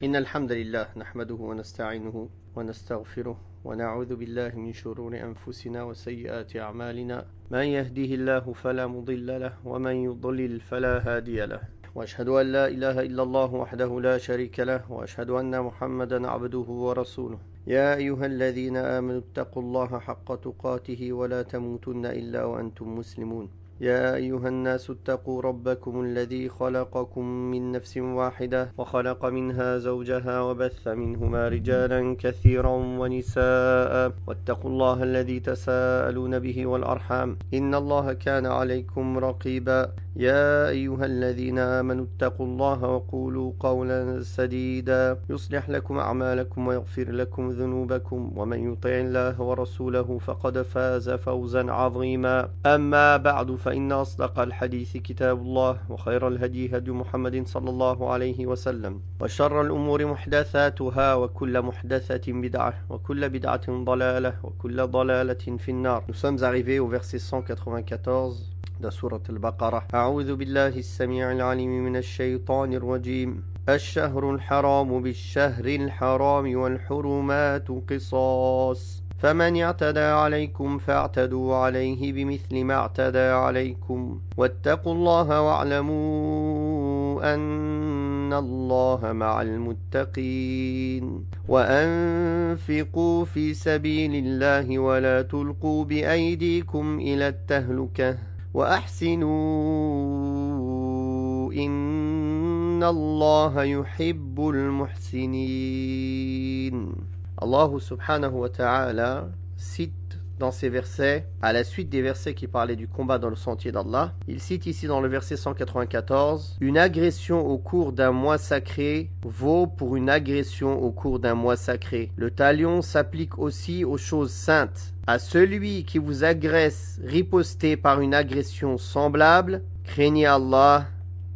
إن الحمد لله نحمده ونستعينه ونستغفره ونعوذ بالله من شرور أنفسنا وسيئات أعمالنا من يهده الله فلا مضل له ومن يضلل فلا هادي له وأشهد أن لا إله إلا الله وحده لا شريك له وأشهد أن محمدا عبده ورسوله يا أيها الذين آمنوا اتقوا الله حق تقاته ولا تموتن إلا وأنتم مسلمون يا أيها الناس اتقوا ربكم الذي خلقكم من نفس واحدة وخلق منها زوجها وبث منهما رجالا كثيرا ونساء واتقوا الله الذي تساءلون به والأرحام إن الله كان عليكم رقيبا يا أيها الذين آمنوا اتقوا الله وقولوا قولا سديدا يصلح لكم أعمالكم ويغفر لكم ذنوبكم ومن يطع الله ورسوله فقد فاز فوزا عظيما أما بعد فإن أصدق الحديث كتاب الله وخير الهدي هدي محمد صلى الله عليه وسلم وشر الأمور محدثاتها وكل محدثة بدعة وكل بدعة ضلالة وكل ضلالة في النار. Nous sommes arrivés au verset 194 de سورة البقرة. أعوذ بالله السميع العليم من الشيطان الرجيم. الشهر الحرام بالشهر الحرام والحرمات قصاص فمن اعتدى عليكم فاعتدوا عليه بمثل ما اعتدى عليكم واتقوا الله واعلموا أن الله مع المتقين وأنفقوا في سبيل الله ولا تلقوا بأيديكم إلى التهلكة وأحسنوا إن الله يحب المحسنين. Allah subhanahu wa ta'ala cite dans ces versets, à la suite des versets qui parlaient du combat dans le sentier d'Allah, il cite ici dans le verset 194, une agression au cours d'un mois sacré vaut pour une agression au cours d'un mois sacré. Le talion s'applique aussi aux choses saintes. À celui qui vous agresse, ripostez par une agression semblable, craignez Allah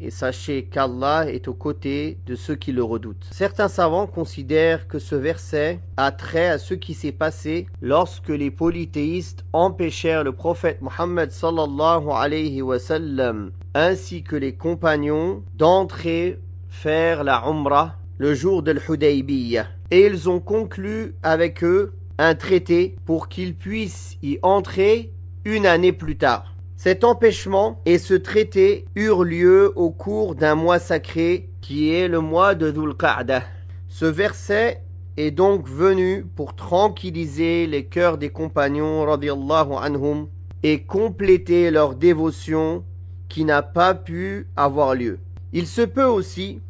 et sachez qu'Allah est aux côtés de ceux qui le redoutent. Certains savants considèrent que ce verset a trait à ce qui s'est passé lorsque les polythéistes empêchèrent le prophète Mohammed sallallahu alayhi wa sallam ainsi que les compagnons d'entrer faire la Umrah le jour de l'Hudaybiyah. Et ils ont conclu avec eux un traité pour qu'ils puissent y entrer une année plus tard. Cet empêchement et ce traité eurent lieu au cours d'un mois sacré qui est le mois de Dhul Qa'dah. Ce verset est donc venu pour tranquilliser les cœurs des compagnons radiyallahu anhum et compléter leur dévotion qui n'a pas pu avoir lieu. Il se peut aussi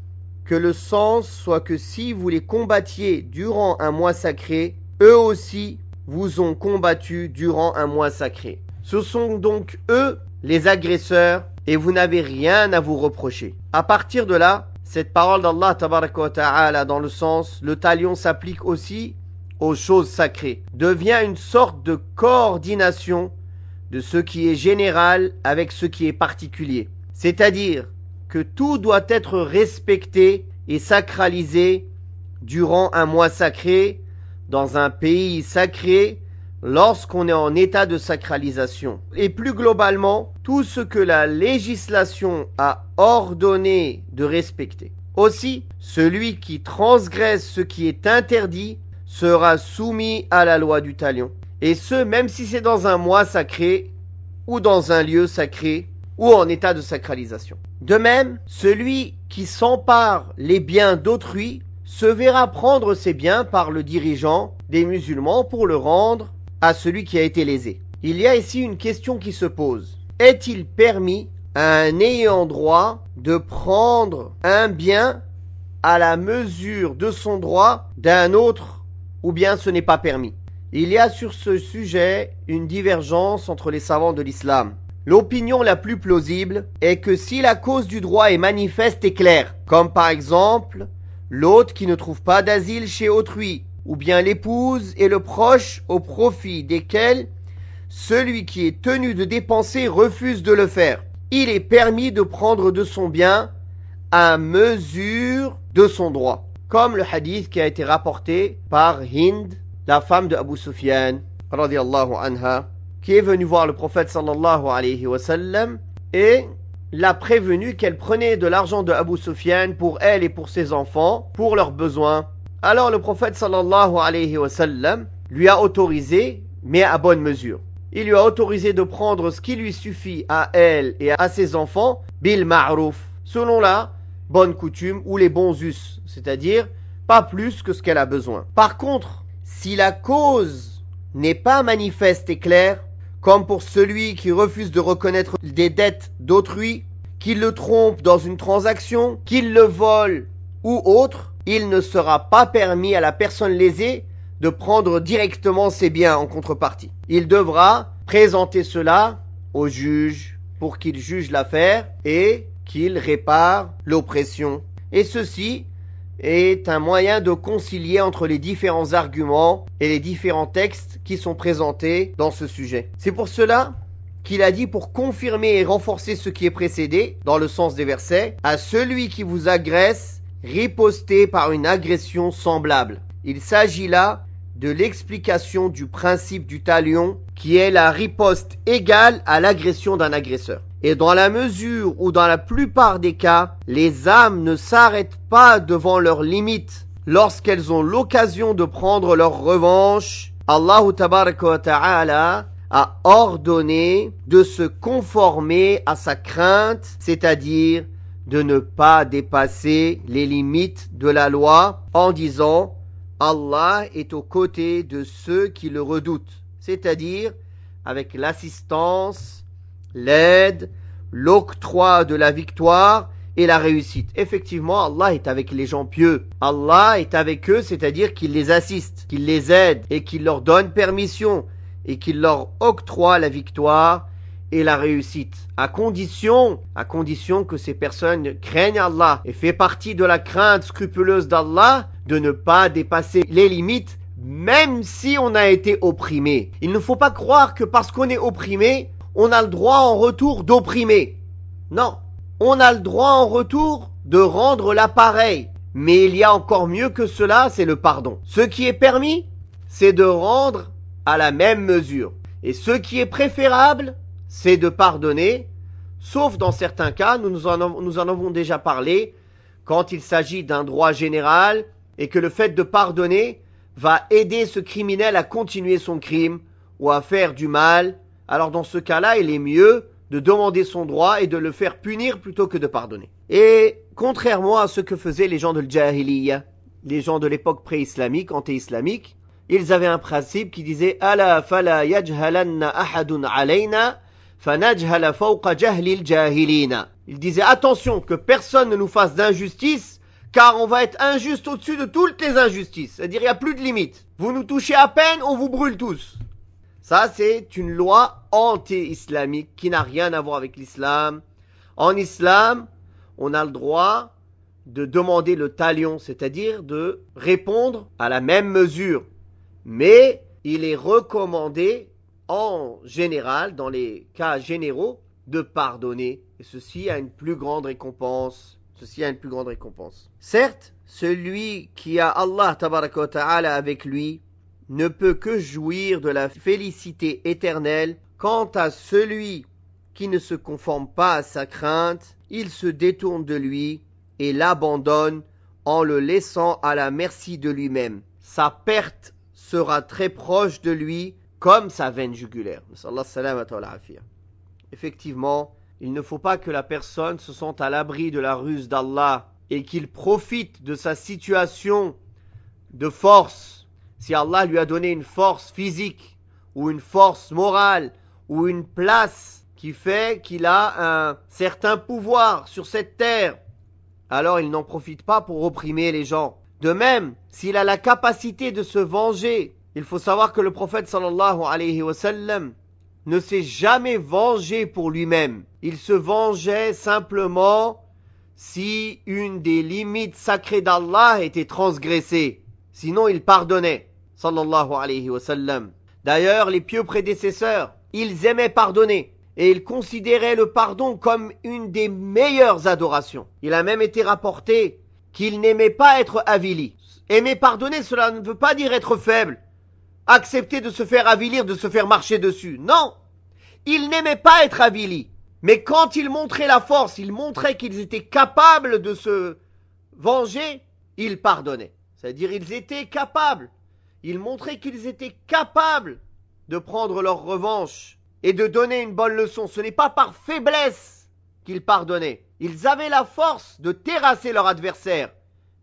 que le sens soit que si vous les combattiez durant un mois sacré, eux aussi vous ont combattu durant un mois sacré. Ce sont donc eux les agresseurs et vous n'avez rien à vous reprocher. À partir de là, cette parole d'Allah tabaraka wa ta'ala dans le sens le talion s'applique aussi aux choses sacrées devient une sorte de coordination de ce qui est général avec ce qui est particulier. C'est-à-dire que tout doit être respecté et sacralisé durant un mois sacré, dans un pays sacré, lorsqu'on est en état de sacralisation. Et plus globalement, tout ce que la législation a ordonné de respecter. Aussi, celui qui transgresse ce qui est interdit sera soumis à la loi du talion. Et ce, même si c'est dans un mois sacré, ou dans un lieu sacré, ou en état de sacralisation. De même, celui qui s'empare les biens d'autrui se verra prendre ses biens par le dirigeant des musulmans pour le rendre à celui qui a été lésé. Il y a ici une question qui se pose. Est-il permis à un ayant droit de prendre un bien à la mesure de son droit d'un autre ou bien ce n'est pas permis? Il y a sur ce sujet une divergence entre les savants de l'islam. L'opinion la plus plausible est que si la cause du droit est manifeste et claire, comme par exemple l'hôte qui ne trouve pas d'asile chez autrui, ou bien l'épouse et le proche au profit desquels celui qui est tenu de dépenser refuse de le faire. Il est permis de prendre de son bien à mesure de son droit. Comme le hadith qui a été rapporté par Hind, la femme de Abu Sufyan, radiyallahu anha, qui est venue voir le prophète sallallahu alayhi wa sallam et l'a prévenue qu'elle prenait de l'argent de Abu Sufyan pour elle et pour ses enfants, pour leurs besoins. Alors le prophète sallallahu alayhi wa sallam lui a autorisé, mais à bonne mesure. Il lui a autorisé de prendre ce qui lui suffit à elle et à ses enfants, bil ma'rouf, selon la bonne coutume ou les bons us, c'est-à-dire pas plus que ce qu'elle a besoin. Par contre, si la cause n'est pas manifeste et claire, comme pour celui qui refuse de reconnaître des dettes d'autrui, qu'il le trompe dans une transaction, qu'il le vole ou autre, il ne sera pas permis à la personne lésée de prendre directement ses biens en contrepartie. Il devra présenter cela au juge pour qu'il juge l'affaire et qu'il répare l'oppression. Et ceci est un moyen de concilier entre les différents arguments et les différents textes qui sont présentés dans ce sujet. C'est pour cela qu'il a dit, pour confirmer et renforcer ce qui est précédé, dans le sens des versets, à celui qui vous agresse, ripostez par une agression semblable. Il s'agit là de l'explication du principe du talion, qui est la riposte égale à l'agression d'un agresseur. Et dans la mesure où dans la plupart des cas, les âmes ne s'arrêtent pas devant leurs limites lorsqu'elles ont l'occasion de prendre leur revanche, Allah tabaraka wa ta'ala a ordonné de se conformer à sa crainte, c'est-à-dire de ne pas dépasser les limites de la loi en disant Allah est aux côtés de ceux qui le redoutent, c'est-à-dire avec l'assistance, l'aide, l'octroi de la victoire et la réussite. Effectivement, Allah est avec les gens pieux. Allah est avec eux, c'est-à-dire qu'il les assiste, qu'il les aide et qu'il leur donne permission et qu'il leur octroie la victoire et la réussite, à condition que ces personnes craignent Allah et fait partie de la crainte scrupuleuse d'Allah de ne pas dépasser les limites, même si on a été opprimé. Il ne faut pas croire que parce qu'on est opprimé, on a le droit en retour d'opprimer. Non, on a le droit en retour de rendre l'appareil. Mais il y a encore mieux que cela, c'est le pardon. Ce qui est permis, c'est de rendre à la même mesure. Et ce qui est préférable, c'est de pardonner, sauf dans certains cas, nous en avons déjà parlé, quand il s'agit d'un droit général et que le fait de pardonner va aider ce criminel à continuer son crime ou à faire du mal. Alors dans ce cas-là, il est mieux de demander son droit et de le faire punir plutôt que de pardonner. Et contrairement à ce que faisaient les gens de l'Jahiliya, les gens de l'époque pré-islamique, anté-islamique, ils avaient un principe qui disait « Ala fala yajhalanna ahadun alayna fanajhala fawqa jahlil jahilina » Il disait « Attention, que personne ne nous fasse d'injustice, car on va être injuste au-dessus de toutes les injustices. » C'est-à-dire, il n'y a plus de limite. Vous nous touchez à peine, on vous brûle tous. Ça, c'est une loi anti-islamique qui n'a rien à voir avec l'islam. En islam, on a le droit de demander le talion, c'est-à-dire de répondre à la même mesure. Mais il est recommandé, en général, dans les cas généraux, de pardonner. Et ceci a une plus grande récompense. Certes, celui qui a Allah tabaraka wa ta'ala avec lui ne peut que jouir de la félicité éternelle. Quant à celui qui ne se conforme pas à sa crainte, il se détourne de lui et l'abandonne en le laissant à la merci de lui-même. Sa perte sera très proche de lui comme sa veine jugulaire. Effectivement, il ne faut pas que la personne se sente à l'abri de la ruse d'Allah et qu'il profite de sa situation de force. Si Allah lui a donné une force physique ou une force morale ou une place qui fait qu'il a un certain pouvoir sur cette terre, alors il n'en profite pas pour opprimer les gens. De même, s'il a la capacité de se venger, il faut savoir que le prophète sallallahu alayhi wa sallam ne s'est jamais vengé pour lui-même. Il se vengeait simplement si une des limites sacrées d'Allah était transgressée. Sinon, il pardonnait, sallallahu alayhi wa sallam. D'ailleurs, les pieux prédécesseurs, ils aimaient pardonner. Et ils considéraient le pardon comme une des meilleures adorations. Il a même été rapporté qu'il n'aimait pas être avili. Aimer pardonner, cela ne veut pas dire être faible. Accepter de se faire avilir, de se faire marcher dessus. Non, il n'aimait pas être avili. Mais quand ils montraient la force, ils montraient qu'ils étaient capables de se venger, ils pardonnaient. C'est-à-dire ils étaient capables. Ils montraient qu'ils étaient capables de prendre leur revanche et de donner une bonne leçon. Ce n'est pas par faiblesse qu'ils pardonnaient. Ils avaient la force de terrasser leur adversaire,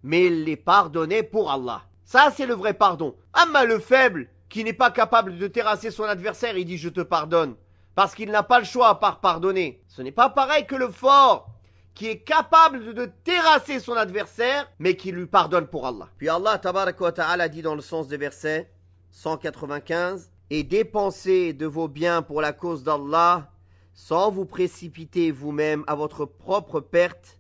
mais ils les pardonnaient pour Allah. Ça, c'est le vrai pardon. Amma le faible, qui n'est pas capable de terrasser son adversaire, il dit je te pardonne, parce qu'il n'a pas le choix à part pardonner. Ce n'est pas pareil que le fort, qui est capable de terrasser son adversaire, mais qui lui pardonne pour Allah. Puis Allah tabaraka wa ta'ala dit dans le sens des versets 195, et dépensez de vos biens pour la cause d'Allah, sans vous précipiter vous-même à votre propre perte,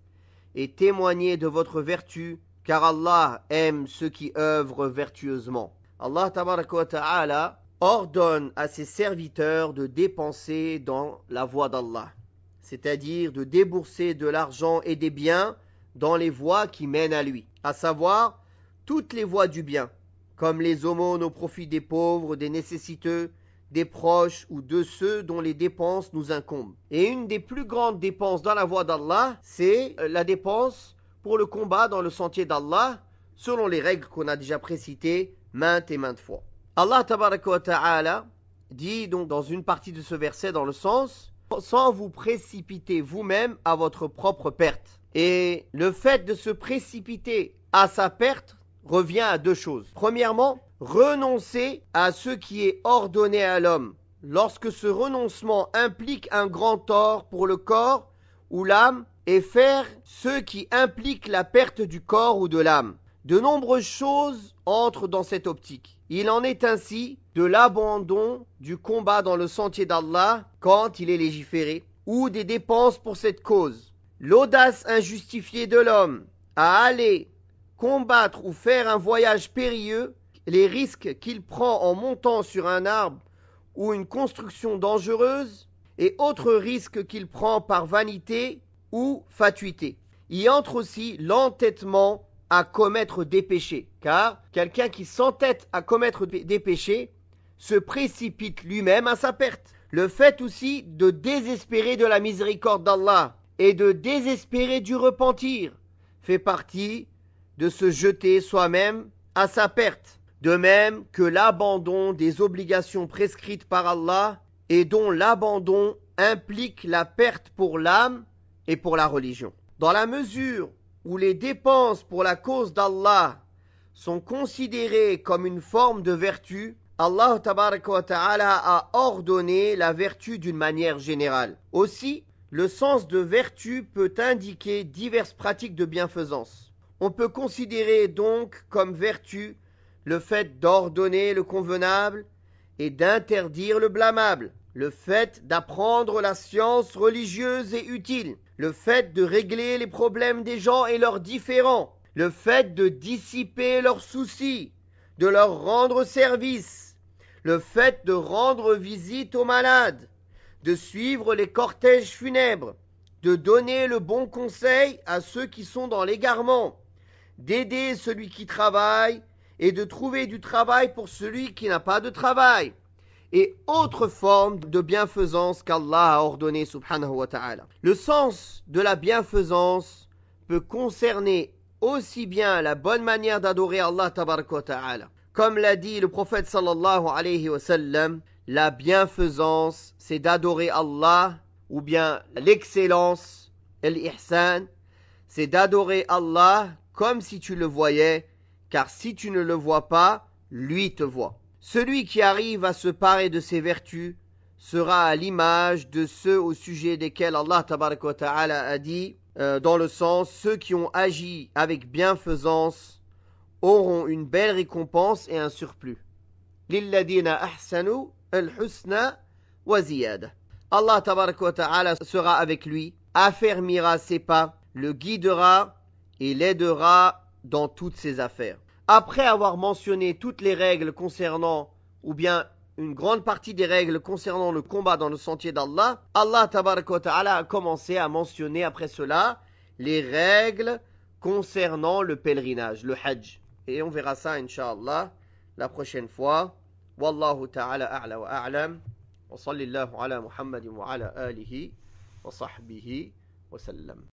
et témoignez de votre vertu, car Allah aime ceux qui œuvrent vertueusement. Allah tabaraka wa ta'ala ordonne à ses serviteurs de dépenser dans la voie d'Allah, c'est-à-dire de débourser de l'argent et des biens dans les voies qui mènent à lui, à savoir toutes les voies du bien, comme les aumônes au profit des pauvres, des nécessiteux, des proches ou de ceux dont les dépenses nous incombent. Et une des plus grandes dépenses dans la voie d'Allah, c'est la dépense pour le combat dans le sentier d'Allah, selon les règles qu'on a déjà précitées maintes et maintes fois. Allah tabaraka wa ta'ala dit donc dans une partie de ce verset dans le sens sans vous précipiter vous-même à votre propre perte. Et le fait de se précipiter à sa perte revient à deux choses. Premièrement, renoncer à ce qui est ordonné à l'homme, lorsque ce renoncement implique un grand tort pour le corps ou l'âme, et faire ce qui implique la perte du corps ou de l'âme. De nombreuses choses entrent dans cette optique. Il en est ainsi de l'abandon du combat dans le sentier d'Allah quand il est légiféré, ou des dépenses pour cette cause. L'audace injustifiée de l'homme à aller combattre ou faire un voyage périlleux, les risques qu'il prend en montant sur un arbre ou une construction dangereuse, et autres risques qu'il prend par vanité ou fatuité. Y entre aussi l'entêtement à commettre des péchés, car quelqu'un qui s'entête à commettre des péchés se précipite lui-même à sa perte. Le fait aussi de désespérer de la miséricorde d'Allah et de désespérer du repentir fait partie de se jeter soi-même à sa perte. De même que l'abandon des obligations prescrites par Allah et dont l'abandon implique la perte pour l'âme et pour la religion. Dans la mesure où les dépenses pour la cause d'Allah sont considérées comme une forme de vertu, Allah tabaraka wa ta'ala a ordonné la vertu d'une manière générale. Aussi, le sens de vertu peut indiquer diverses pratiques de bienfaisance. On peut considérer donc comme vertu le fait d'ordonner le convenable et d'interdire le blâmable, le fait d'apprendre la science religieuse et utile, le fait de régler les problèmes des gens et leurs différends, le fait de dissiper leurs soucis, de leur rendre service, le fait de rendre visite aux malades, de suivre les cortèges funèbres, de donner le bon conseil à ceux qui sont dans l'égarement, d'aider celui qui travaille et de trouver du travail pour celui qui n'a pas de travail, et autres formes de bienfaisance qu'Allah a ordonné subhanahu wa ta'ala. Le sens de la bienfaisance peut concerner aussi bien la bonne manière d'adorer Allah tabaraka wa ta'ala. Comme l'a dit le prophète sallallahu alayhi wa sallam, la bienfaisance c'est d'adorer Allah, ou bien l'excellence, l'ihsan, c'est d'adorer Allah comme si tu le voyais, car si tu ne le vois pas, lui te voit. Celui qui arrive à se parer de ces vertus sera à l'image de ceux au sujet desquels Allah tabaraka wa ta'ala a dit, dans le sens, ceux qui ont agi avec bienfaisance auront une belle récompense et un surplus. Lilladina ahsanu al-husna wa ziyada. Allah tabaraka wa ta'ala sera avec lui, affermira ses pas, le guidera et l'aidera dans toutes ses affaires. Après avoir mentionné toutes les règles concernant, ou bien une grande partie des règles concernant le combat dans le sentier d'Allah, Allah tabaraka wa ta'ala a commencé à mentionner après cela les règles concernant le pèlerinage, le hajj. Et on verra ça, incha'Allah, la prochaine fois. Wallahu ta'ala a'la wa a'lam. Wa sallallahu ala Muhammadin wa ala alihi wa sahbihi wa sallam.